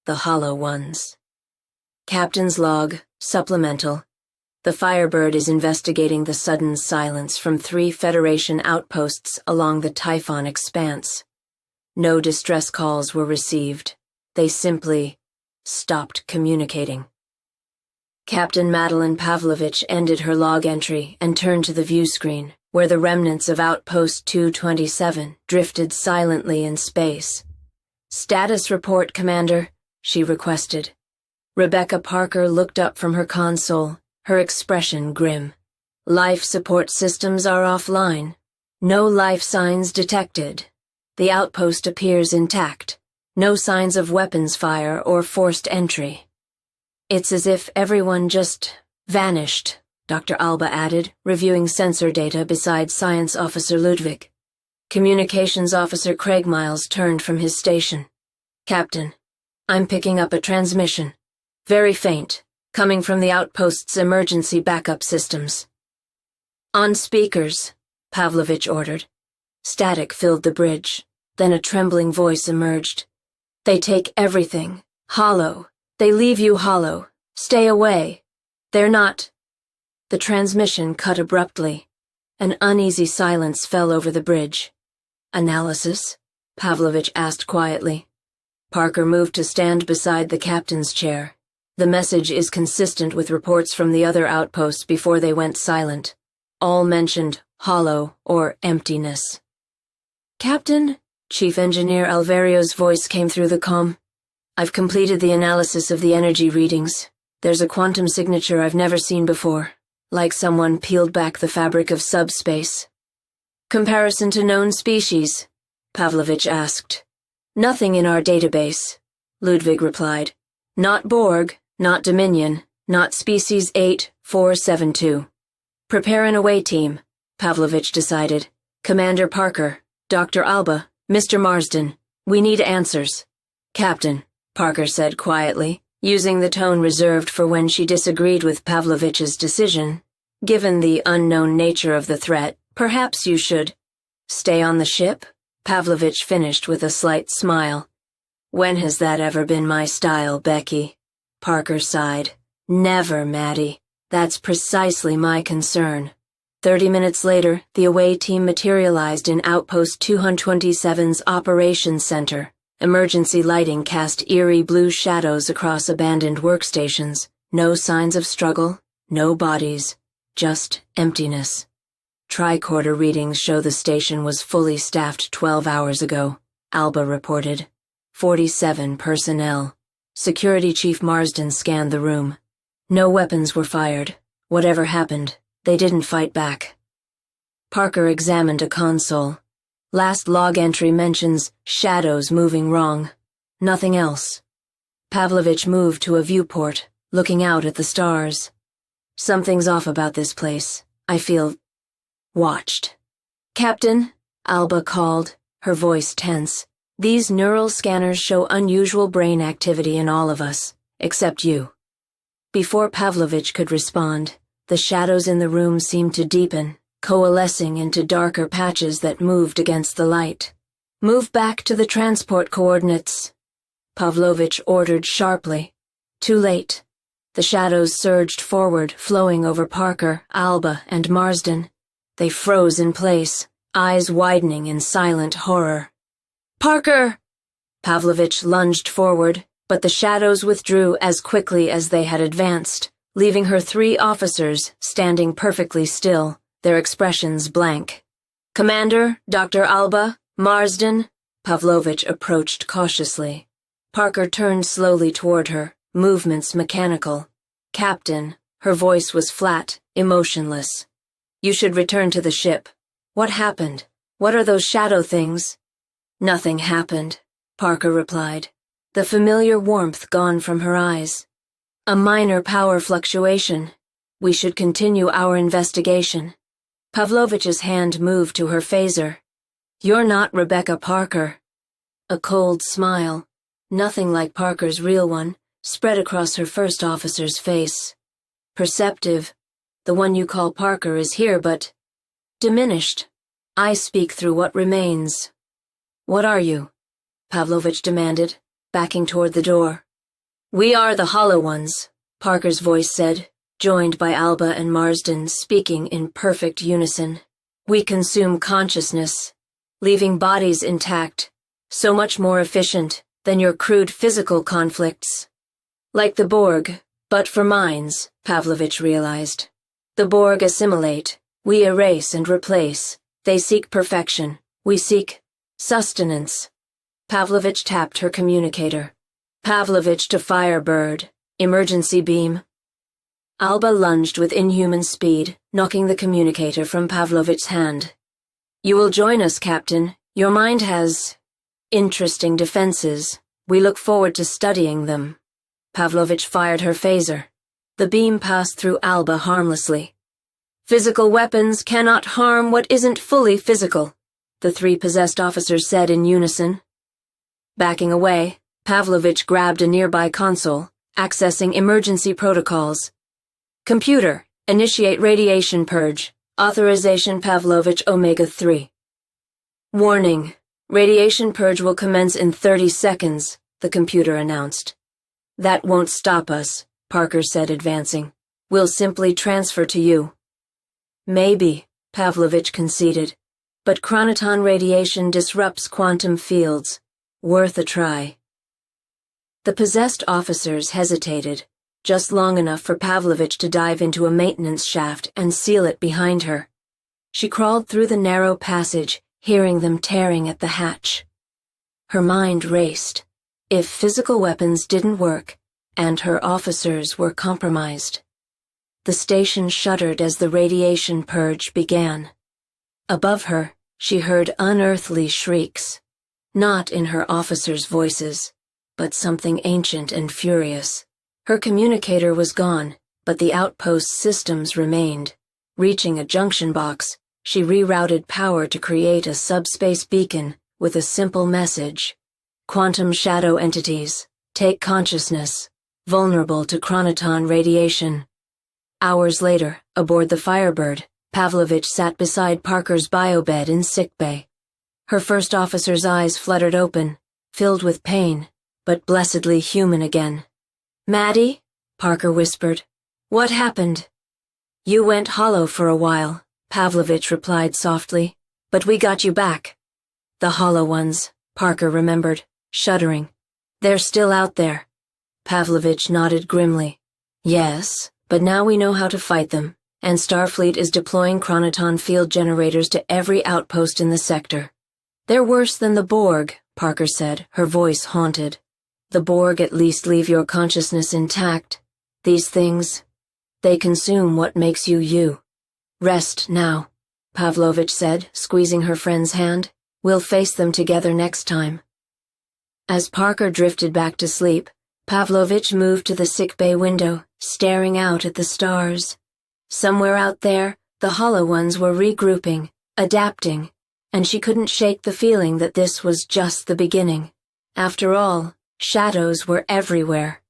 the hollow ones. Captain's log, supplemental. The Firebird is investigating the sudden silence from 3 Federation outposts along the Typhon expanse. No distress calls were received. They simply stopped communicating. Captain Madeline Pavlovich ended her log entry and turned to the view screen, where the remnants of Outpost 227 drifted silently in space. "Status report, Commander," she requested. Rebecca Parker looked up from her console, her expression grim. "Life support systems are offline. No life signs detected. The outpost appears intact. No signs of weapons fire or forced entry." "It's as if everyone just vanished," Dr. Alba added, reviewing sensor data beside Science Officer Ludwig. Communications Officer Craig Miles turned from his station. "Captain, I'm picking up a transmission. Very faint, coming from the outpost's emergency backup systems." "On speakers," Pavlovich ordered. Static filled the bridge. Then a trembling voice emerged. "They take everything. Hollow. They leave you hollow. Stay away. They're not—" The transmission cut abruptly. An uneasy silence fell over the bridge. "Analysis?" Pavlovich asked quietly. Parker moved to stand beside the captain's chair. "The message is consistent with reports from the other outposts before they went silent. All mentioned hollow or emptiness." "Captain?" Chief Engineer Alvario's voice came through the comm. "I've completed the analysis of the energy readings. There's a quantum signature I've never seen before, like someone peeled back the fabric of subspace." "Comparison to known species?" Pavlovich asked. "Nothing in our database," Ludwig replied. "Not Borg, not Dominion, not Species 8472. "Prepare an away team," Pavlovich decided. "Commander Parker, Dr. Alba, Mr. Marsden, we need answers." "Captain," Parker said quietly, using the tone reserved for when she disagreed with Pavlovich's decision. "Given the unknown nature of the threat, perhaps you should—" "Stay on the ship?" Pavlovich finished with a slight smile. "When has that ever been my style, Becky?" Parker sighed. "Never, Maddie. That's precisely my concern." 30 minutes later, the away team materialized in Outpost 227's Operations Center. Emergency lighting cast eerie blue shadows across abandoned workstations. No signs of struggle, no bodies, just emptiness. Tricorder readings show the station was fully staffed 12 hours ago, Alba reported. 47 personnel. Security Chief Marsden scanned the room. No weapons were fired. Whatever happened, they didn't fight back. Parker examined a console. Last log entry mentions shadows moving wrong. Nothing else. Pavlovich moved to a viewport, looking out at the stars. "Something's off about this place. I feel watched." "Captain," Alba called, her voice tense. "These neural scanners show unusual brain activity in all of us, except you." Before Pavlovich could respond, the shadows in the room seemed to deepen, coalescing into darker patches that moved against the light. "Move back to the transport coordinates," Pavlovich ordered sharply. Too late. The shadows surged forward, flowing over Parker, Alba, and Marsden. They froze in place, eyes widening in silent horror. "Parker!" Pavlovich lunged forward, but the shadows withdrew as quickly as they had advanced, leaving her 3 officers standing perfectly still, their expressions blank. "Commander, Dr. Alba, Marsden," Pavlovich approached cautiously. Parker turned slowly toward her, movements mechanical. "Captain," her voice was flat, emotionless. "You should return to the ship. What happened? What are those shadow things?" "Nothing happened," Parker replied, the familiar warmth gone from her eyes. "A minor power fluctuation. We should continue our investigation." Pavlovich's hand moved to her phaser. "You're not Rebecca Parker." A cold smile, nothing like Parker's real one, spread across her first officer's face. "Perceptive. The one you call Parker is here, but diminished. I speak through what remains." "What are you?" Pavlovich demanded, backing toward the door. "We are the Hollow Ones," Parker's voice said, joined by Alba and Marsden speaking in perfect unison. "We consume consciousness, leaving bodies intact, so much more efficient than your crude physical conflicts. Like the Borg, but for minds," Pavlovich realized. "The Borg assimilate, we erase and replace. They seek perfection, we seek sustenance." Pavlovich tapped her communicator. "Pavlovich to Firebird, emergency beam." Alba lunged with inhuman speed, knocking the communicator from Pavlovich's hand. "You will join us, Captain. Your mind has interesting defenses. We look forward to studying them." Pavlovich fired her phaser. The beam passed through Alba harmlessly. "Physical weapons cannot harm what isn't fully physical," the three possessed officers said in unison. Backing away, Pavlovich grabbed a nearby console, accessing emergency protocols. "Computer, initiate radiation purge. Authorization Pavlovich Omega-3. Warning, radiation purge will commence in 30 seconds, the computer announced. "That won't stop us," Parker said, advancing. "We'll simply transfer to you." "Maybe," Pavlovich conceded, "but chronoton radiation disrupts quantum fields. Worth a try." The possessed officers hesitated, just long enough for Pavlovich to dive into a maintenance shaft and seal it behind her. She crawled through the narrow passage, hearing them tearing at the hatch. Her mind raced. If physical weapons didn't work, and her officers were compromised. The station shuddered as the radiation purge began. Above her, she heard unearthly shrieks. Not in her officers' voices, but something ancient and furious. Her communicator was gone, but the outpost's systems remained. Reaching a junction box, she rerouted power to create a subspace beacon with a simple message. "Quantum shadow entities, take consciousness, vulnerable to chronoton radiation." Hours later, aboard the Firebird, Pavlovich sat beside Parker's biobed in sickbay. Her first officer's eyes fluttered open, filled with pain, but blessedly human again. "Maddie?" Parker whispered. "What happened?" "You went hollow for a while," Pavlovich replied softly, "but we got you back." "The Hollow Ones," Parker remembered, shuddering. "They're still out there." Pavlovich nodded grimly. "Yes, but now we know how to fight them, and Starfleet is deploying chronoton field generators to every outpost in the sector." "They're worse than the Borg," Parker said, her voice haunted. "The Borg at least leave your consciousness intact. These things, they consume what makes you you." "Rest now," Pavlovich said, squeezing her friend's hand. "We'll face them together next time." As Parker drifted back to sleep, Pavlovich moved to the sickbay window, staring out at the stars. Somewhere out there, the Hollow Ones were regrouping, adapting, and she couldn't shake the feeling that this was just the beginning. After all, shadows were everywhere.